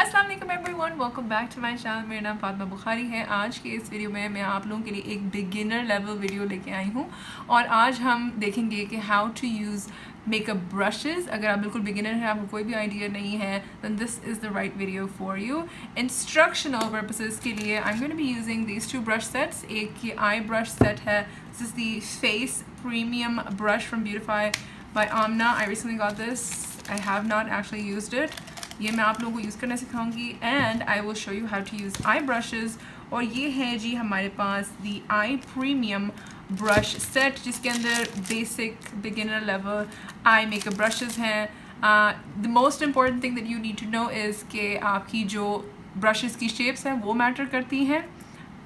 अस्सलाम वालेकुम everyone, welcome back to my channel. मेरा नाम फातिमा बुखारी है। आज के इस वीडियो में मैं आप लोगों के लिए एक बिगिनर लेवल वीडियो लेके आई हूँ और आज हम देखेंगे कि how to use makeup brushes. अगर आप बिल्कुल बिगिनर हैं, आपको कोई भी आइडिया नहीं है, then this is the right video for you. Instructional purposes के लिए I'm going to be using these two brush sets. एक ये eye brush set है, this is the Face Premium brush from Beautify by Amna. I recently got this. I have not actually used it. ये मैं आप लोगों को use करना सिखाऊंगी and I will show you how to use eye brushes. और ये है जी हमारे पास the eye premium brush set, जिसके अंदर basic beginner level eye makeup brushes हैं। The most important thing that you need to know is कि आपकी जो ब्रशेज़ की शेप्स हैं वो मैटर करती हैं,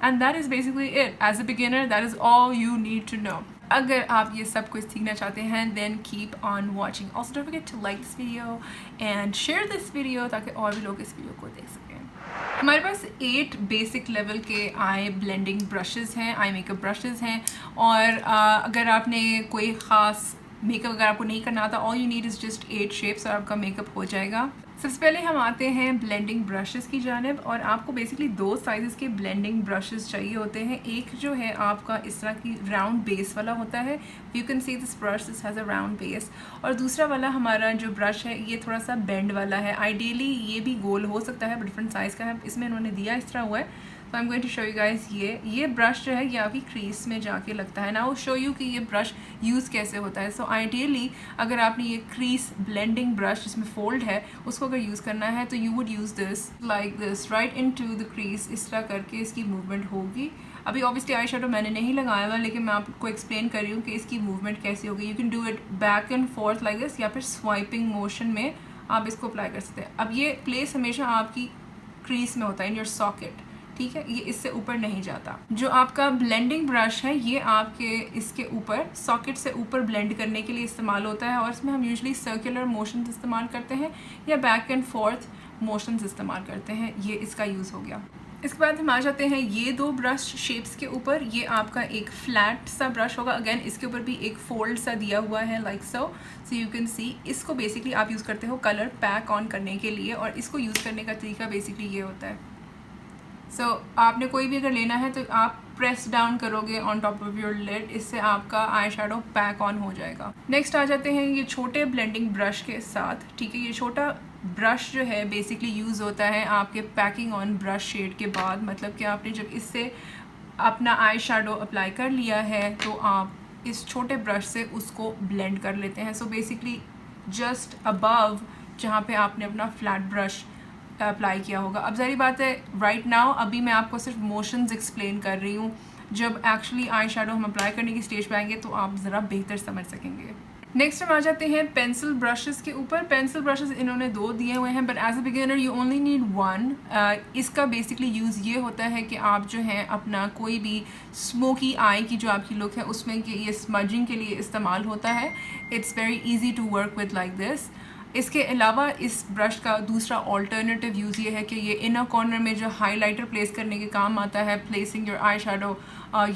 and that is basically it. As a beginner that is all you need to know. अगर आप ये सब कुछ सीखना चाहते हैं then keep on watching. Also don't forget to like this video and share this video ताकि और भी लोग इस वीडियो को देख सकें। हमारे पास 8 बेसिक लेवल के आई ब्लेंडिंग ब्रशेज़ हैं, आई मेकअप ब्रशेज़ हैं। और अगर आपने कोई ख़ास मेकअप अगर आपको नहीं करना आता, all you need is just 8 shapes और आपका मेकअप हो जाएगा। सबसे पहले हम आते हैं ब्लेंडिंग ब्रशेज़ की जानिब, और आपको बेसिकली 2 साइज़ के ब्लेंडिंग ब्रशेज़ चाहिए होते हैं। एक जो है आपका इस तरह की राउंड बेस वाला होता है, you can see this brush, this has a round base. और दूसरा वाला हमारा जो ब्रश है ये थोड़ा सा बेंड वाला है। आइडियली ये भी गोल हो सकता है, डिफरेंट साइज़ का है, इसमें इन्होंने दिया इस तरह हुआ है। तो I am going to show you guys ये ब्रश जो है ये आपकी क्रीज में जाके लगता है ना। वो शो यू कि ये ब्रश यूज़ कैसे होता है। सो आइडियली अगर आपने ये क्रीज ब्लेंडिंग ब्रश जिसमें फोल्ड है उसको अगर यूज़ करना है तो you would use this like this right into the crease. इस तरह करके इसकी मूवमेंट होगी। अभी ऑब्वियसली आई शेडो मैंने नहीं लगाया हुआ, लेकिन मैं आपको एक्सप्लेन कर रही हूँ कि इसकी मूवमेंट कैसी होगी। You can do it back and fourth like this, या फिर स्वाइपिंग मोशन में आप इसको अप्लाई कर सकते हैं। अब ये प्लेस हमेशा आपकी क्रीज में होता है, इन योर सॉकेट, ठीक है, ये इससे ऊपर नहीं जाता। जो आपका ब्लेंडिंग ब्रश है ये आपके इसके ऊपर सॉकेट से ऊपर ब्लेंड करने के लिए इस्तेमाल होता है, और इसमें हम यूजुअली सर्कुलर मोशंस इस्तेमाल करते हैं या बैक एंड फोर्थ मोशंस इस्तेमाल करते हैं। ये इसका यूज़ हो गया। इसके बाद हम आ जाते हैं ये 2 ब्रश शेप्स के ऊपर। ये आपका एक फ्लैट सा ब्रश होगा, अगेन इसके ऊपर भी एक फोल्ड सा दिया हुआ है like so you can see. इसको बेसिकली आप यूज़ करते हो कलर पैक ऑन करने के लिए, और इसको यूज़ करने का तरीका बेसिकली ये होता है। सो आपने कोई भी अगर लेना है तो आप प्रेस डाउन करोगे on top of your lid, इससे आपका आई शेडो पैक ऑन हो जाएगा। नेक्स्ट आ जाते हैं ये छोटे ब्लेंडिंग ब्रश के साथ, ठीक है। ये छोटा ब्रश जो है बेसिकली यूज़ होता है आपके पैकिंग ऑन ब्रश शेड के बाद, मतलब कि आपने जब इससे अपना आई शेडो अप्लाई कर लिया है तो आप इस छोटे ब्रश से उसको ब्लेंड कर लेते हैं। सो बेसिकली जस्ट अबव जहाँ पे आपने अपना फ्लैट ब्रश अप्लाई किया होगा। अब ज़ाहिर बात है राइट नाउ अभी मैं आपको सिर्फ मोशंस एक्सप्लेन कर रही हूँ, जब एक्चुअली आई शेडो हम अप्लाई करने की स्टेज पे आएंगे तो आप ज़रा बेहतर समझ सकेंगे। नेक्स्ट हम आ जाते हैं पेंसिल ब्रशेस के ऊपर। पेंसिल ब्रशेस इन्होंने 2 दिए हुए हैं, but as a beginner you only need 1। इसका बेसिकली यूज़ ये होता है कि आप जो है अपना कोई भी स्मोकी आई की जो आपकी लुक है उसमें कि ये स्मजिंग के लिए इस्तेमाल होता है। It's very easy to work with like this. इसके अलावा इस ब्रश का दूसरा ऑल्टरनेटिव यूज़ ये है कि ये इनर कॉर्नर में जो हाइलाइटर प्लेस करने के काम आता है, placing your eye shadow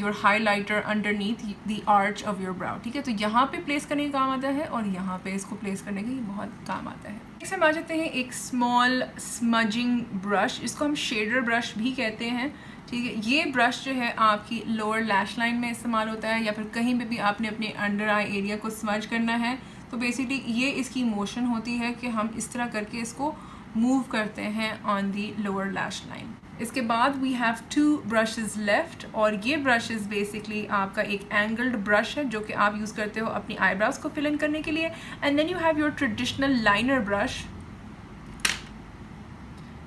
your highlighter underneath the arch of your brow, ठीक है। तो यहाँ पे प्लेस करने का काम आता है और यहाँ पे इसको प्लेस करने के बहुत काम आता है। इसे हम आ जाते हैं एक स्मॉल स्मजिंग ब्रश, इसको हम शेडर ब्रश भी कहते हैं, ठीक है। ये ब्रश जो है आपकी लोअर लैश लाइन में इस्तेमाल होता है, या फिर कहीं पे भी आपने अपने अंडर आई एरिया को स्मज करना है तो बेसिकली ये इसकी मोशन होती है कि हम इस तरह करके इसको मूव करते हैं on the lower lash line. इसके बाद वी हैव 2 ब्रशेस लेफ्ट, और ये ब्रशेस बेसिकली आपका एक एंगल्ड ब्रश है जो कि आप यूज़ करते हो अपनी आईब्राउज को फिल इन करने के लिए, and then you have your traditional liner brush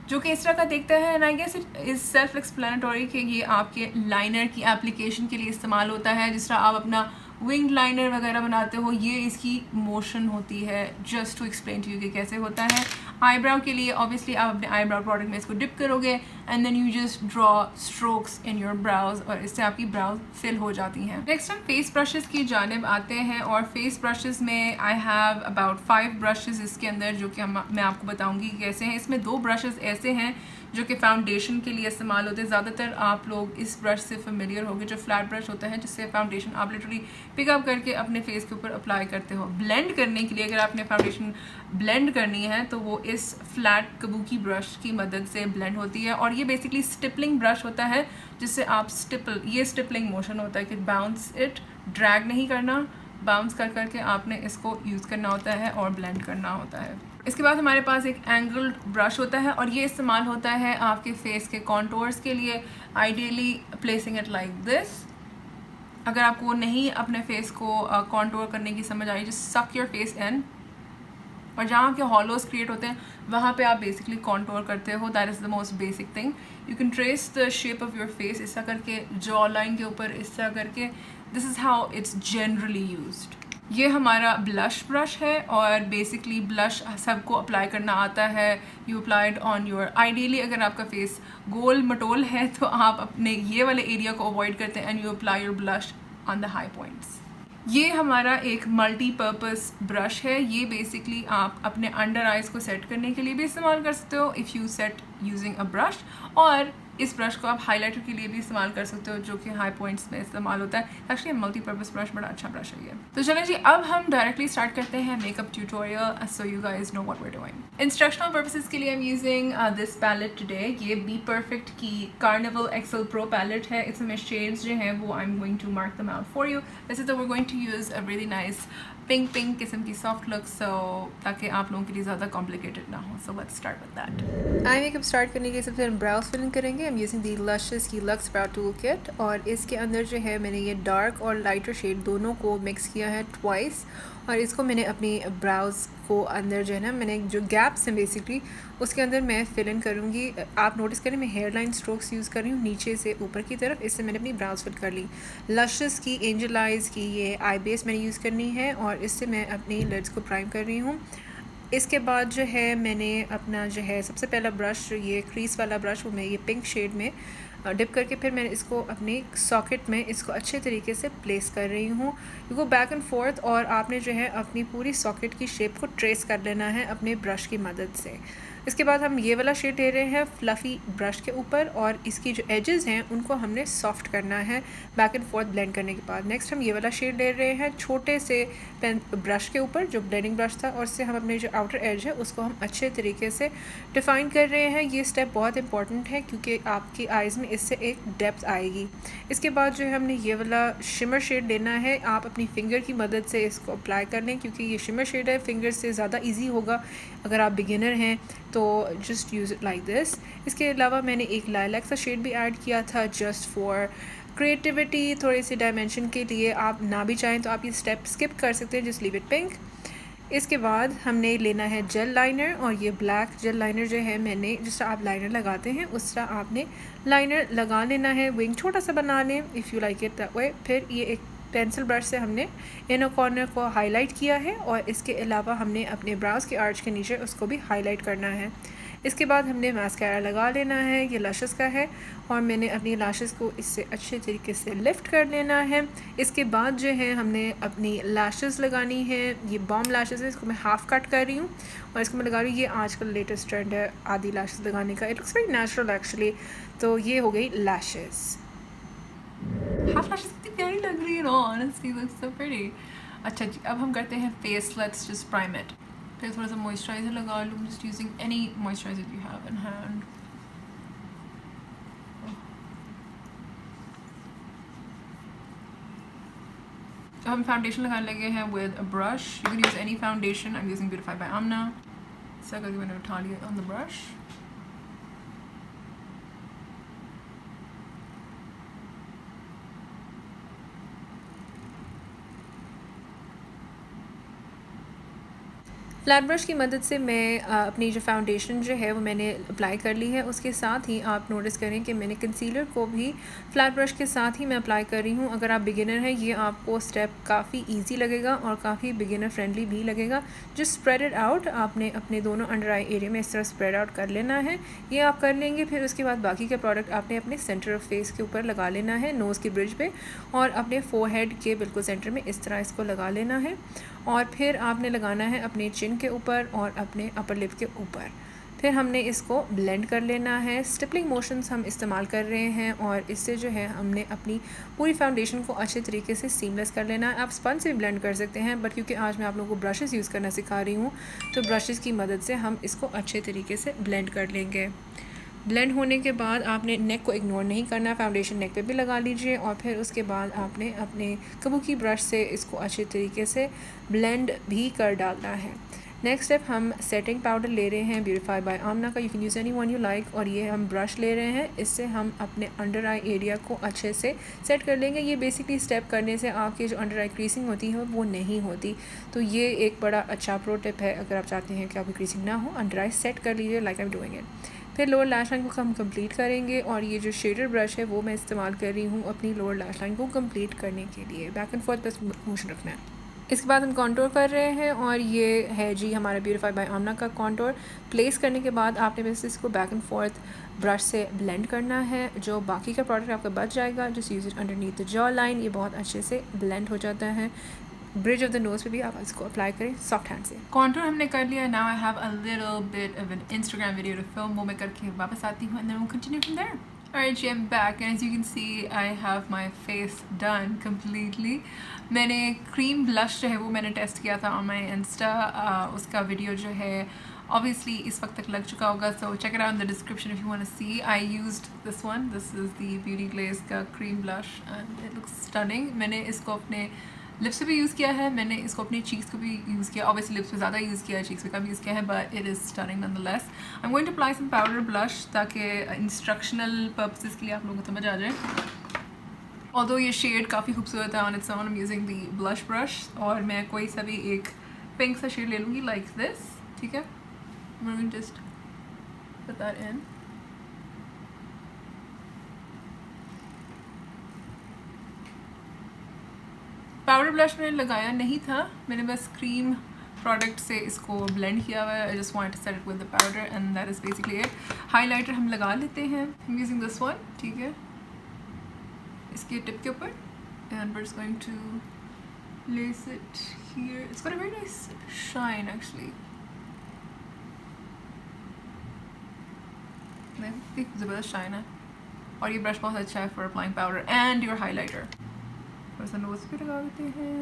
जो कि इस तरह का दिखता है। And I guess it is self explanatory कि ये आपके लाइनर की एप्लीकेशन के लिए इस्तेमाल होता है। जिस तरह आप अपना विंग लाइनर वगैरह बनाते हो, ये इसकी मोशन होती है। Just to explain to you कि कैसे होता है। आईब्राउ के लिए ऑब्वियसली आप अपने आईब्राउ प्रोडक्ट में इसको डिप करोगे and then you just draw strokes in your brows और इससे आपकी ब्राउज फिल हो जाती हैं। नेक्स्ट हम फेस ब्रशेस की जानिब आते हैं और फेस ब्रशेस में आई हैव अबाउट 5 ब्रशेस इसके अंदर, जो कि मैं आपको बताऊंगी कैसे हैं। इसमें 2 ब्रशेस ऐसे हैं जो कि फाउंडेशन के लिए इस्तेमाल होते हैं। ज़्यादातर आप लोग इस ब्रश से फेमिलियर होंगे, जो फ्लैट ब्रश होता है जिससे फाउंडेशन आप लिटरली पिकअप करके अपने फेस के ऊपर अप्लाई करते हो। ब्लेंड करने के लिए अगर आपने फाउंडेशन ब्लेंड करनी है तो वो इस फ्लैट कबूकी ब्रश की मदद से ब्लेंड होती है। और ये बेसिकली स्टिपलिंग ब्रश होता है जिससे आप ये स्टिपलिंग मोशन होता है कि बाउंस इट, ड्रैग नहीं करना, बाउंस कर करके आपने इसको यूज़ करना होता है और ब्लेंड करना होता है। इसके बाद हमारे पास एक एंगल्ड ब्रश होता है और ये इस्तेमाल होता है आपके फेस के कॉन्टोर्स के लिए, ideally placing it like this. अगर आपको नहीं अपने फेस को कॉन्टोर करने की समझ आई, जस्ट सक योर फेस इन, और जहाँ के हॉलोज क्रिएट होते हैं वहाँ पे आप बेसिकली कॉन्टोर करते हो। That is the most basic thing. You can trace the shape of your face इस तरह करके, जॉ लाइन के ऊपर इस तरह करके। This is how it's generally used. ये हमारा ब्लश ब्रश है और बेसिकली ब्लश सबको अप्लाई करना आता है। You applied on your, ideally अगर आपका फेस गोल मटोल है तो आप अपने ये वाले एरिया को अवॉइड करते हैं and you apply your blush on the high points. ये हमारा एक मल्टीपर्पज़ ब्रश है। ये बेसिकली आप अपने अंडर आइज़ को सेट करने के लिए भी इस्तेमाल कर सकते हो if you set using a brush, और इस ब्रश को आप हाइलाइटर के लिए भी इस्तेमाल कर सकते हो जो कि हाई पॉइंट्स में इस्तेमाल होता है। एक्चुअली मल्टीपर्पज़ ब्रश बड़ा अच्छा ब्रश है ये। तो चलें जी, अब हम डायरेक्टली स्टार्ट करते हैं makeup tutorial, so you guys know what we are doing. Instructional purposes के लिए I am using this palette today. ये बी परफेक्ट की कार्निवल एक्सेल प्रो पैलेट है। इसमें शेड्स जो हैं वो I am going to mark them out for you. वैसे तो we are going to use a really nice pink किस्म की सॉफ्ट लुक, सो ताकि आप लोगों के लिए ज़्यादा कॉम्प्लिकेटेड ना हो। So let's start with that. Eye makeup start करने के लिए सबसे ब्राउज फिलिंग करेंगे। आई एम यूजिंग दी लशेस की लक्स ब्राउ टूल किट, और इसके अंदर जो है मैंने ये डार्क और लाइटर शेड दोनों को मिक्स किया है ट्वाइस, और इसको मैंने अपनी ब्राउज को अंदर जो है ना, मैंने जो गैप्स हैं बेसिकली उसके अंदर मैं फिल इन करूँगी। आप नोटिस करें मैं हेयर लाइन स्ट्रोक्स यूज़ कर रही हूँ नीचे से ऊपर की तरफ, इससे मैंने अपनी ब्राउज फिल कर ली। लशेस की एंजल आइज़ की ये आई बेस मैंने यूज़ करनी है और इससे मैं अपनी लिड्स को प्राइम कर रही हूँ। इसके बाद जो है मैंने अपना जो है सबसे पहला ब्रश, ये क्रीज वाला ब्रश, वो मैं ये पिंक शेड में डिप करके फिर मैंने इसको अपनी सॉकेट में इसको अच्छे तरीके से प्लेस कर रही हूँ। You go back and fourth, और आपने जो है अपनी पूरी सॉकेट की शेप को ट्रेस कर लेना है अपने ब्रश की मदद से। इसके बाद हम ये वाला शेड ले रहे हैं फ्लफ़ी ब्रश के ऊपर, और इसकी जो एजेस हैं उनको हमने सॉफ्ट करना है बैक एंड फोर्थ ब्लेंड करने के बाद। नेक्स्ट हम ये वाला शेड ले रहे हैं छोटे से पेन ब्रश के ऊपर जो ब्लेंडिंग ब्रश था, और इससे हम अपने जो आउटर एज है उसको हम अच्छे तरीके से डिफ़ाइन कर रहे हैं। ये स्टेप बहुत इंपॉर्टेंट है क्योंकि आपकी आइज़ में इससे एक डेप्थ आएगी। इसके बाद जो है हमने ये वाला शिमर शेड लेना है। आप अपनी फिंगर की मदद से इसको अप्लाई कर लें क्योंकि ये शिमर शेड है, फिंगर से ज़्यादा ईजी होगा अगर आप बिगिनर हैं तो just use it like this. इसके अलावा मैंने एक लाइलैक सा शेड भी ऐड किया था जस्ट फॉर क्रिएटिविटी, थोड़ी सी डायमेंशन के लिए। आप ना भी चाहें तो आप ये स्टेप स्किप कर सकते हैं, जस्ट लीव इट पिंक। इसके बाद हमने लेना है जेल लाइनर, और ये ब्लैक जेल लाइनर जो है मैंने जिस तरह आप लाइनर लगाते हैं उस तरह आपने लाइनर लगा लेना है। विंग छोटा सा बना लें if you like it that way. फिर ये एक पेंसिल ब्रश से हमने इनर कॉर्नर को हाईलाइट किया है, और इसके अलावा हमने अपने ब्राउज के आर्च के नीचे उसको भी हाईलाइट करना है। इसके बाद हमने मास्कारा लगा लेना है, ये लैशेस का है, और मैंने अपनी लैशेस को इससे अच्छे तरीके से लिफ्ट कर लेना है। इसके बाद जो है हमने अपनी लैशेस लगानी है। ये बॉम लैशेस है, इसको मैं हाफ़ कट कर रही हूँ और इसको मैं लगा रही हूँ। ये आजकल लेटेस्ट ट्रेंड है आधी लैशेस लगाने का। It looks very natural actually. तो ये हो गई लैशेस। हाफ लैशेस कितनी प्यारी लग रही है ना, ऑनेस्टली लुक्स सो प्रीटी। अच्छा जी, अब हम करते हैं face. Let's just prime it. फिर थोड़ा सा मॉइस्चराइज़र लगा लूँ, just using any moisturiser you have in hand. तो हम फाउंडेशन लगाने लगे हैं with a brush. You can use any foundation. I am using Beautify by Aamna. ऐसा करके मैंने उठा लिया on the brush. Flat brush की मदद से मैं अपनी जो फाउंडेशन जो है वो मैंने अप्लाई कर ली है। उसके साथ ही आप नोटिस करें कि मैंने कंसीलर को भी फ्लैट ब्रश के साथ ही मैं अप्लाई कर रही हूँ। अगर आप बिगिनर हैं, ये आपको स्टेप काफ़ी इजी लगेगा और काफ़ी बिगिनर फ्रेंडली भी लगेगा। जस्ट स्प्रेड इट आउट, आपने अपने दोनों अंडर आई एरिया में इस तरह स्प्रेड आउट कर लेना है। ये आप कर लेंगे, फिर उसके बाद बाकी का प्रोडक्ट आपने अपने सेंटर ऑफ फेस के ऊपर लगा लेना है, नोज़ की ब्रिज पे, और अपने फोरहेड के बिल्कुल सेंटर में इस तरह इसको लगा लेना है। और फिर आपने लगाना है अपने चिन के ऊपर और अपने अपर लिप के ऊपर। फिर हमने इसको ब्लेंड कर लेना है। स्टिपलिंग मोशंस हम इस्तेमाल कर रहे हैं और इससे जो है हमने अपनी पूरी फाउंडेशन को अच्छे तरीके से सीमलेस कर लेना है। आप स्पंज से भी ब्लेंड कर सकते हैं, बट क्योंकि आज मैं आप लोगों को ब्रशेस यूज़ करना सिखा रही हूँ तो ब्रशेस की मदद से हम इसको अच्छे तरीके से ब्लेंड कर लेंगे। ब्लेंड होने के बाद आपने नेक को इग्नोर नहीं करना, फाउंडेशन नेक पे भी लगा लीजिए और फिर उसके बाद आपने अपने कबूकी ब्रश से इसको अच्छे तरीके से ब्लेंड भी कर डालना है। नेक्स्ट स्टेप, हम सेटिंग पाउडर ले रहे हैं ब्यूटीफाई बाय आमना का, you can use any one you like, और ये हम ब्रश ले रहे हैं। इससे हम अपने अंडर आई एरिया को अच्छे से सेट कर लेंगे। ये बेसिकली स्टेप करने से आपकी जो अंडर आई क्रीसिंग होती है वो नहीं होती, तो ये एक बड़ा अच्छा प्रो टिप है। अगर आप चाहते हैं कि आपकी क्रीसिंग ना हो, अंडर आई सेट कर लीजिए like I am doing it. फिर लोअर लैश लाइन को हम कंप्लीट करेंगे और ये जो शेडर ब्रश है वो मैं इस्तेमाल कर रही हूँ अपनी लोअर लैश लाइन को कंप्लीट करने के लिए। बैक एंड फोर्थ बस मोशन रखना है। इसके बाद हम कॉन्टोर कर रहे हैं और ये है जी हमारा ब्यूटीफाई बाय आमना का कॉन्टोर। प्लेस करने के बाद आपने बस इसको बैक एंड फोर्थ ब्रश से ब्लेंड करना है। जो बाकी का प्रोडक्ट आपका बच जाएगा, just use it underneath the jaw line, ये बहुत अच्छे से ब्लेंड हो जाता है। ब्रिज ऑफ द नोज़ पे भी आप इसको अप्लाई करें सॉफ्ट हैंड से। कॉन्टूर हमने कर लिया। Now I have a little bit of an Instagram video to film, वो मैं करके वापस आती हूँ and then we will continue from there. Alright, I'm back and as you can see I have my face done completely. मैंने cream blush जो है वो मैंने टेस्ट किया था on my Insta, उसका वीडियो जो है obviously इस वक्त तक लग चुका होगा, so check it out in the description if you want to see. I used this one. This is the Beauty Glaze का cream blush and it looks stunning. मैंने इसको अपने लिप्स पे भी यूज़ किया है, मैंने इसको अपनी चीक्स को भी यूज़ किया। ऑब्वियसली लिप्स पे ज़्यादा यूज़ किया है, चीक्स पे कम यूज़ किया है, but it is stunning nonetheless. I am going to apply some powder blush ताकि इंस्ट्रक्शनल पर्पसेस के लिए आप लोगों को समझ आ जाए। ऑल्दो ये शेड काफ़ी खूबसूरत है on its own, I am using the blush brush और मैं कोई सा भी एक पिंक सा शेड ले लूँगी लाइक दिस, ठीक है। I will just put that in. Powder blush मैंने लगाया नहीं था, मैंने बस क्रीम प्रोडक्ट से इसको ब्लेंड किया हुआ है। I just want to set it with the powder and that is basically it. Highlighter हम लगा लेते हैं, I am using this one, ठीक है, इसके टिप के ऊपर and we are going to less it here. It's got a very nice shine actually, ज़बरदस्त शाइन है और ये ब्रश बहुत अच्छा है for applying powder and your highlighter. थोड़ा सा नोज़ पे लगा देते हैं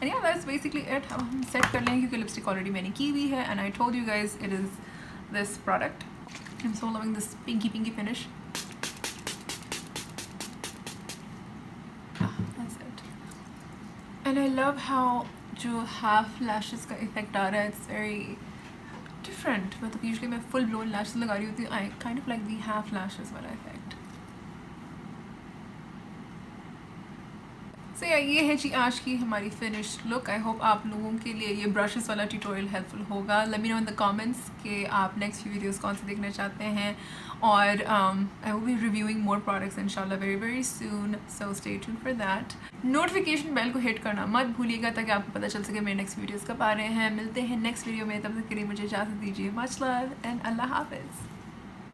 एंड या दैट्स बेसिकली इट। अब हम सेट कर लेंगे क्योंकि लिपस्टिक ऑलरेडी मैंने की हुई है and I told you guys it is this product. I am so loving this pinky pinky finish. That's it and I love how जो हाफ लैशेस का इफेक्ट आ रहा है, इट्स वेरी डिफरेंट। मतलब यूजुअली मैं फुल ब्लोन लैशेस लगा रही होती हूँ, I kind of like the half lashes वाला इफेक्ट। सो ये है जी आज की हमारी फिनिश्ड लुक। आई होप आप लोगों के लिए ये ब्रशेस वाला ट्यूटोरियल हेल्पफुल होगा। Let me know in the comments कि आप नेक्स्ट वीडियोस कौन से देखना चाहते हैं और I will be reviewing more products इंशाल्लाह very very soon, so stay tune for that. Notification bell को हिट करना मत भूलिएगा ताकि आपको पता चल सके मेरे नेक्स्ट वीडियोज़ कब आ रहे हैं। मिलते हैं नेक्स्ट वीडियो में, तब तक के लिए मुझे इजाज़त दीजिए। मच लव एंड अल्लाह हाफिज़।